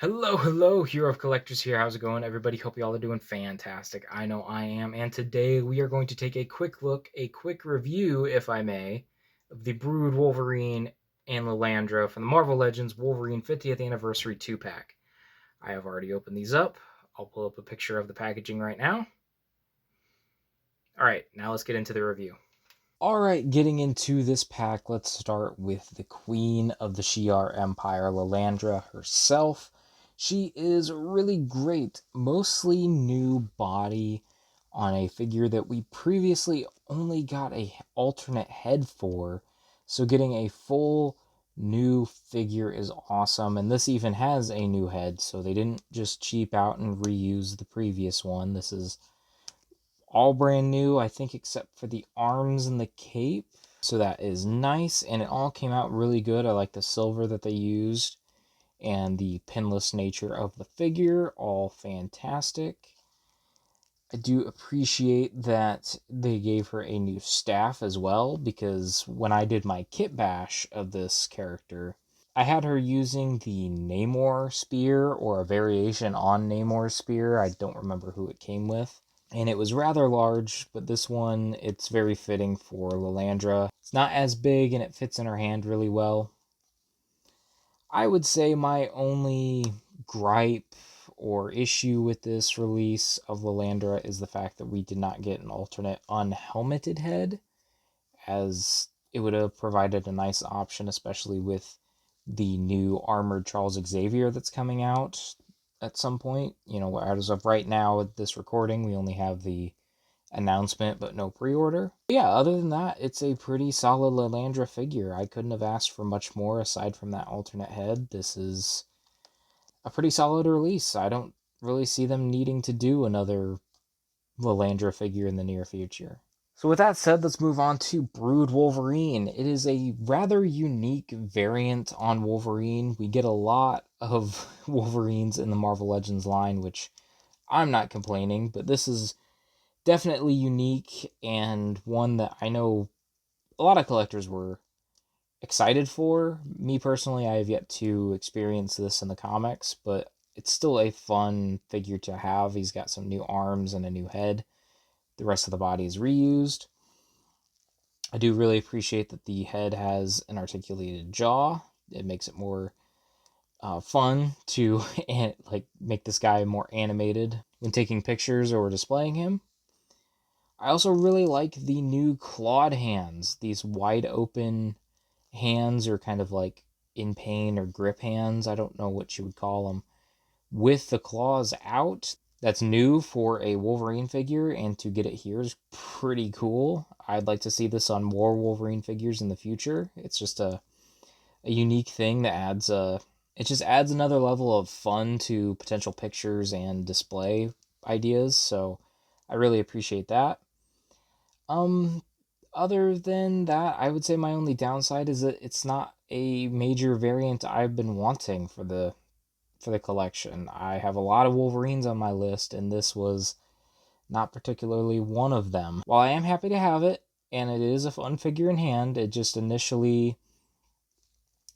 Hello, Hero of Collectors here. How's it going, everybody? Hope you all are doing fantastic. I know I am. And today we are going to take a quick look, a quick review, if I may, of the Brood Wolverine and Lilandra from the Marvel Legends Wolverine 50th Anniversary 2-pack. I have already opened these up. I'll pull up a picture of the packaging right now. All right, now let's get into the review. Alright, getting into this pack, let's start with the Queen of the Shi'ar Empire, Lilandra herself. She is really great, mostly new body on a figure that we previously only got a alternate head for. So getting a full new figure is awesome, and this even has a new head, so they didn't just cheap out and reuse the previous one. This is all brand new, I think, except for the arms and the cape. So that is nice, and it all came out really good. I like the silver that they used and the pinless nature of the figure, all fantastic. I do appreciate that they gave her a new staff as well, because when I did my kit bash of this character, I had her using the Namor spear, or a variation on Namor's spear. I don't remember who it came with, and it was rather large, but this one, it's very fitting for Lilandra. It's not as big, and it fits in her hand really well. I would say my only gripe or issue with this release of Lilandra is the fact that we did not get an alternate unhelmeted head, as it would have provided a nice option, especially with the new armored Charles Xavier that's coming out at some point. You know, as of right now, with this recording, we only have the announcement but no pre-order. Yeah, other than that, it's a pretty solid Lilandra figure. I couldn't have asked for much more aside from that alternate head. This is a pretty solid release. I don't really see them needing to do another Lilandra figure in the near future. So with that said, let's move on to Brood Wolverine. It is a rather unique variant on Wolverine. We get a lot of Wolverines in the Marvel Legends line, which I'm not complaining, but this is definitely unique and one that I know a lot of collectors were excited for. Me personally, I have yet to experience this in the comics, but it's still a fun figure to have. He's got some new arms and a new head. The rest of the body is reused. I do really appreciate that the head has an articulated jaw. It makes it more fun to like make this guy more animated when taking pictures or displaying him. I also really like the new clawed hands. These wide open hands, or kind of like in pain or grip hands. I don't know what you would call them. With the claws out, that's new for a Wolverine figure, and to get it here is pretty cool. I'd like to see this on more Wolverine figures in the future. It's just a unique thing that adds it just adds another level of fun to potential pictures and display ideas. So I really appreciate that. Um, Other than that, I would say my only downside is that it's not a major variant I've been wanting for the collection. I have a lot of Wolverines on my list, and this was not particularly one of them. While I am happy to have it, and it is a fun figure in hand, it just initially,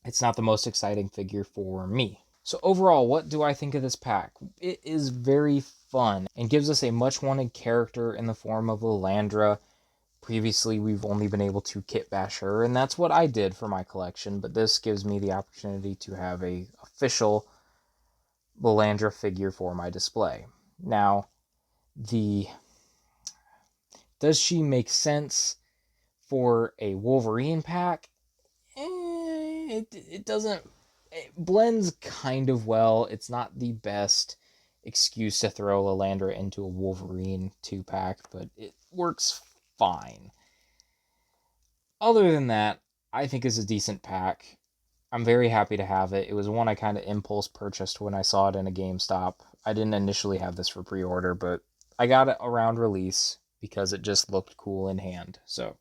it's not the most exciting figure for me. So overall, what do I think of this pack? It is very fun and gives us a much wanted character in the form of Lilandra. Previously, we've only been able to kit bash her, and that's what I did for my collection, but this gives me the opportunity to have a official Lilandra figure for my display. Now, the does she make sense for a Wolverine pack? It doesn't. It blends kind of well. It's not the best excuse to throw Lilandra into a Wolverine 2-pack, but it works fine. Other than that, I think it's a decent pack. I'm very happy to have it. It was one I kind of impulse purchased when I saw it in a GameStop. I didn't initially have this for pre-order, but I got it around release because it just looked cool in hand. So,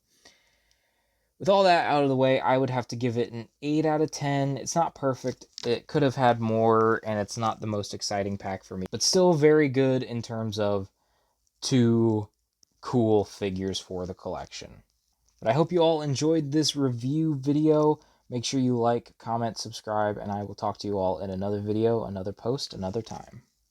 with all that out of the way, I would have to give it an 8 out of 10. It's not perfect. It could have had more, and it's not the most exciting pack for me, but still very good in terms of two cool figures for the collection. But I hope you all enjoyed this review video. Make sure you like, comment, subscribe, and I will talk to you all in another video, another post, another time.